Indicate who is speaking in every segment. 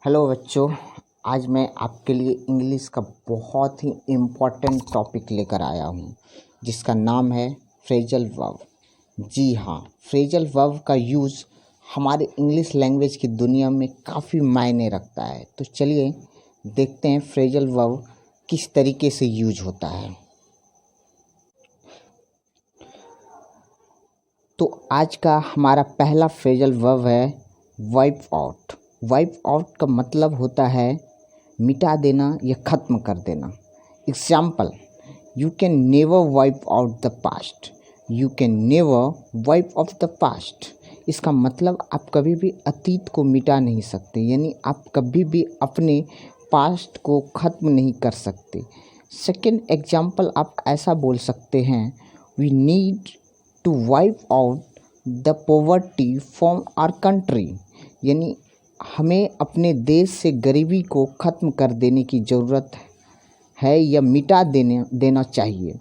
Speaker 1: Hello बच्चों, आज मैं आपके लिए इंग्लिश का बहुत ही इम्पोर्टेंट टॉपिक लेकर आया हूँ जिसका नाम है फ्रेजल वर्ब। जी हाँ, फ्रेजल वर्ब का यूज़ हमारे इंग्लिश लैंग्वेज की दुनिया में काफ़ी मायने रखता है। तो चलिए देखते हैं फ्रेजल वर्ब किस तरीके से यूज होता है। तो आज का हमारा पहला फ्रेजल वर्ब है वाइप आउट। वाइप आउट का मतलब होता है मिटा देना या ख़त्म कर देना। Example, you can never wipe out the past. You can never wipe out the past. इसका मतलब आप कभी भी अतीत को मिटा नहीं सकते, यानी आप कभी भी अपने पास्ट को ख़त्म नहीं कर सकते। सेकेंड एग्जाम्पल आप ऐसा बोल सकते हैं, we need to wipe out the poverty from our country. यानी हमें अपने देश से गरीबी को ख़त्म कर देने की ज़रूरत है या मिटा देना चाहिए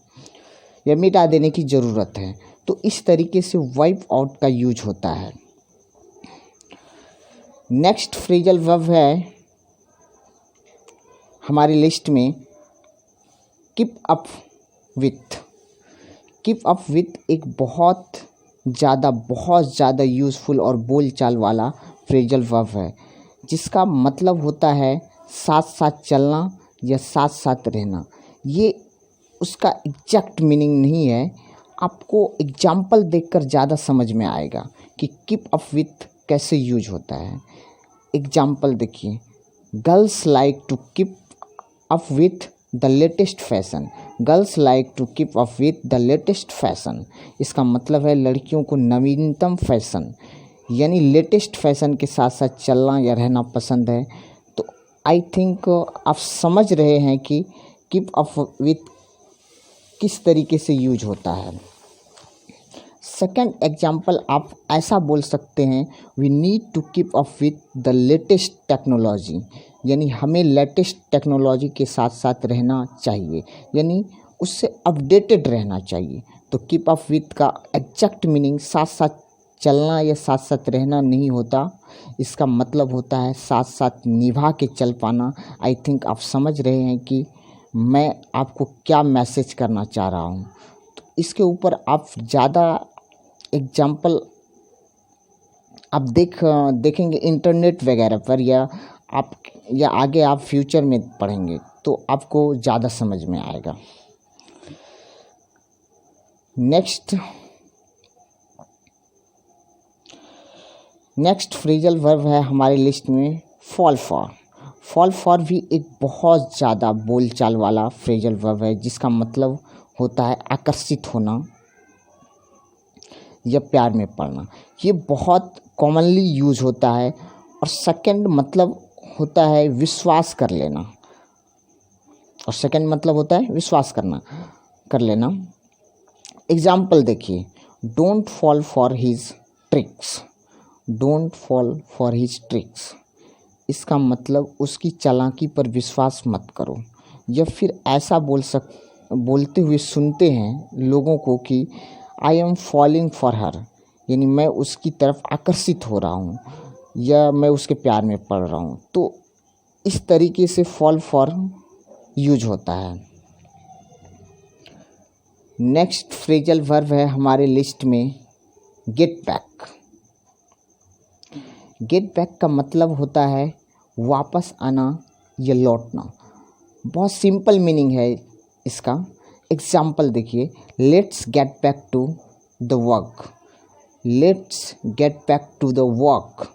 Speaker 1: या मिटा देने की ज़रूरत है। तो इस तरीके से वाइप आउट का यूज होता है। नेक्स्ट फ्रेजल वर्ब है हमारी लिस्ट में keep up with. Keep up with एक बहुत ज़्यादा यूज़फुल और बोलचाल वाला फ्रेजल वर्ब है जिसका मतलब होता है साथ साथ चलना या साथ साथ रहना। ये उसका एग्जैक्ट मीनिंग नहीं है, आपको एग्जाम्पल देखकर ज़्यादा समझ में आएगा कि कीप अप विथ कैसे यूज होता है। एग्जाम्पल देखिए, girls like to keep up with the latest fashion. Girls like to keep up with the latest fashion. इसका मतलब है लड़कियों को नवीनतम फैशन यानी लेटेस्ट फैशन के साथ साथ चलना या रहना पसंद है। तो आई थिंक आप समझ रहे हैं कि कीप अप विथ किस तरीके से यूज होता है। सेकेंड एग्जाम्पल आप ऐसा बोल सकते हैं, we need to keep up with the latest technology. यानी हमें लेटेस्ट टेक्नोलॉजी के साथ साथ रहना चाहिए, यानी उससे अपडेटेड रहना चाहिए। तो कीप अप विथ का एग्जैक्ट मीनिंग साथ साथ चलना या साथ साथ रहना नहीं होता, इसका मतलब होता है साथ साथ निभा के चल पाना। आई थिंक आप समझ रहे हैं कि मैं आपको क्या मैसेज करना चाह रहा हूँ। तो इसके ऊपर आप ज़्यादा एग्जाम्पल आप देखेंगे इंटरनेट वगैरह पर या आगे आप फ्यूचर में पढ़ेंगे तो आपको ज़्यादा समझ में आएगा। नेक्स्ट फ्रेजल वर्ब है हमारी लिस्ट में फॉल फॉर। फॉल फॉर भी एक बहुत ज़्यादा बोलचाल वाला फ्रेजल वर्ब है जिसका मतलब होता है आकर्षित होना या प्यार में पड़ना। ये बहुत कॉमनली यूज होता है। और सेकंड मतलब होता है विश्वास कर लेना। कर लेना। एग्जाम्पल देखिए, don't fall for his tricks. Don't fall for his tricks. इसका मतलब उसकी चालाकी पर विश्वास मत करो। या फिर ऐसा बोलते हुए सुनते हैं लोगों को कि I am falling for her, यानी मैं उसकी तरफ आकर्षित हो रहा हूँ या मैं उसके प्यार में पड़ रहा हूँ। तो इस तरीके से फॉल फॉर यूज होता है। नेक्स्ट फ्रेजल वर्ब है हमारे लिस्ट में गेट बैक। गेट बैक का मतलब होता है वापस आना या लौटना। बहुत सिंपल मीनिंग है इसका। एग्जाम्पल देखिए, let's get back to the work. Let's get back to the work.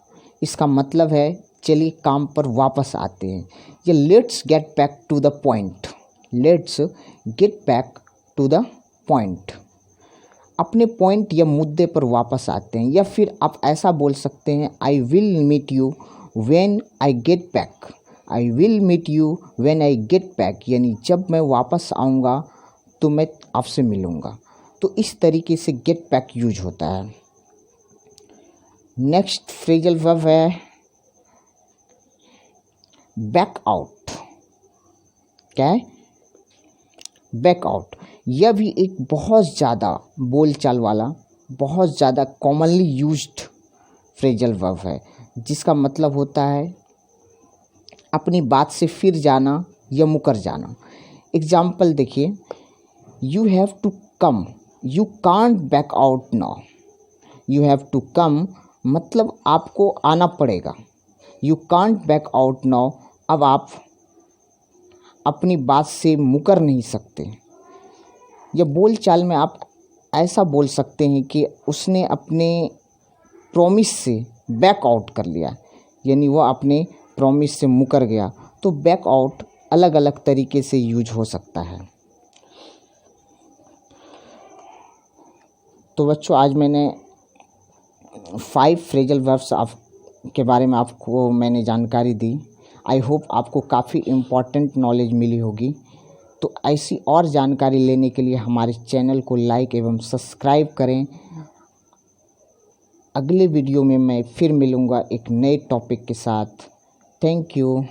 Speaker 1: इसका मतलब है चलिए काम पर वापस आते हैं। या let's get back to the point. Let's get back to the point. अपने पॉइंट या मुद्दे पर वापस आते हैं। या फिर आप ऐसा बोल सकते हैं, I will meet you when I get back. I will meet you when I get back, यानी जब मैं वापस आऊँगा तो मैं आपसे मिलूँगा। तो इस तरीके से गेट बैक यूज होता है। नेक्स्ट फ्रेजल वर्ब है बैक आउट। क्या है? Back out. यह भी एक बहुत ज़्यादा बोलचाल वाला, बहुत ज़्यादा कॉमनली यूज्ड फ्रेजल वर्ब है जिसका मतलब होता है अपनी बात से फिर जाना या मुकर जाना। एग्जाम्पल देखिए, you have to come, you can't back out now. You have to come मतलब आपको आना पड़ेगा। You can't back out now, अब आप अपनी बात से मुकर नहीं सकते। या बोल चाल में आप ऐसा बोल सकते हैं कि उसने अपने प्रॉमिस से बैक आउट कर लिया, यानी वह अपने प्रॉमिस से मुकर गया। तो बैक आउट अलग अलग तरीके से यूज हो सकता है। तो बच्चों, आज मैंने 5 फ्रेजल वर्ब्स के बारे में आपको मैंने जानकारी दी। आई होप आपको काफ़ी इम्पॉर्टेंट नॉलेज मिली होगी। तो ऐसी और जानकारी लेने के लिए हमारे चैनल को लाइक एवं सब्सक्राइब करें। अगले वीडियो में मैं फिर मिलूँगा एक नए टॉपिक के साथ। Thank you.